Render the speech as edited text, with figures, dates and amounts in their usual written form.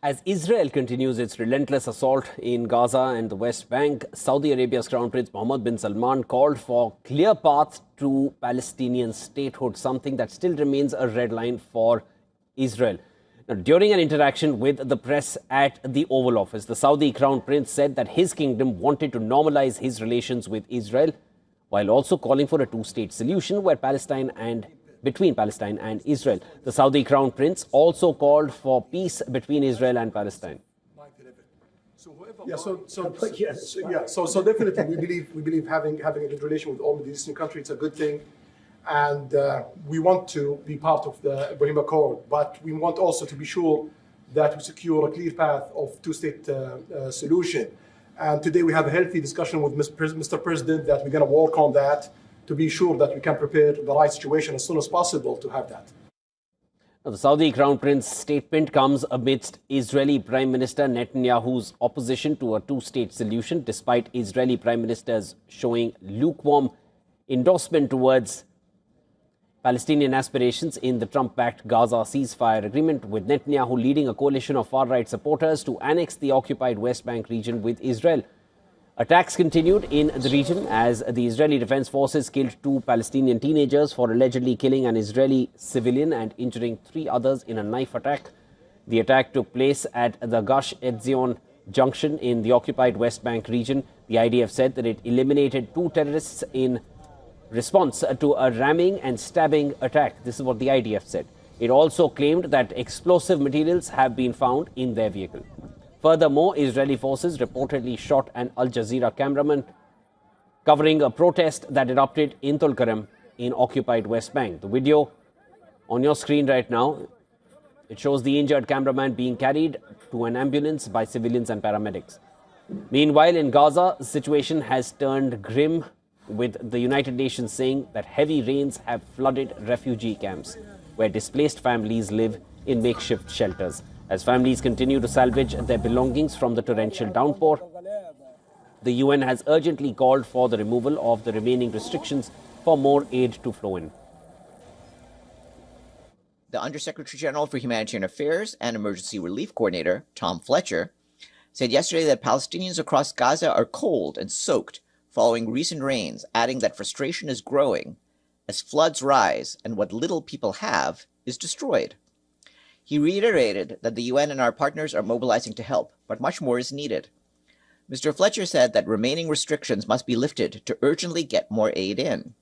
As Israel continues its relentless assault in Gaza and the West Bank, Saudi Arabia's Crown Prince Mohammed bin Salman called for clear paths to Palestinian statehood, something that still remains a red line for Israel. Now, during an interaction with the press at the Oval Office, the Saudi Crown Prince said that his kingdom wanted to normalize his relations with Israel, while also calling for a two-state solution between Palestine and Israel. The Saudi Crown Prince also called for peace between Israel and Palestine. So definitely we believe having a good relation with all Middle Eastern countries, it's a good thing, and we want to be part of the Ibrahim Accord, but we want also to be sure that we secure a clear path of two-state solution. And today we have a healthy discussion with Mr. President that we're going to work on that, to be sure that we can prepare the right situation as soon as possible to have that. Now, the Saudi Crown Prince's statement comes amidst Israeli Prime Minister Netanyahu's opposition to a two-state solution, despite Israeli Prime Ministers showing lukewarm endorsement towards Palestinian aspirations in the Trump-backed Gaza ceasefire agreement, with Netanyahu leading a coalition of far-right supporters to annex the occupied West Bank region with Israel. Attacks continued in the region as the Israeli Defense Forces killed 2 Palestinian teenagers for allegedly killing an Israeli civilian and injuring 3 others in a knife attack. The attack took place at the Gush Etzion junction in the occupied West Bank region. The IDF said that it eliminated 2 terrorists in response to a ramming and stabbing attack. This is what the IDF said. It also claimed that explosive materials have been found in their vehicle. Furthermore, Israeli forces reportedly shot an Al Jazeera cameraman covering a protest that erupted in Tulkarem in occupied West Bank. The video on your screen right now, it shows the injured cameraman being carried to an ambulance by civilians and paramedics. Meanwhile, in Gaza, the situation has turned grim, with the United Nations saying that heavy rains have flooded refugee camps, where displaced families live in makeshift shelters. As families continue to salvage their belongings from the torrential downpour, the UN has urgently called for the removal of the remaining restrictions for more aid to flow in. The Undersecretary General for Humanitarian Affairs and Emergency Relief Coordinator, Tom Fletcher, said yesterday that Palestinians across Gaza are cold and soaked following recent rains, adding that frustration is growing as floods rise and what little people have is destroyed. He reiterated that the UN and our partners are mobilizing to help, but much more is needed. Mr. Fletcher said that remaining restrictions must be lifted to urgently get more aid in.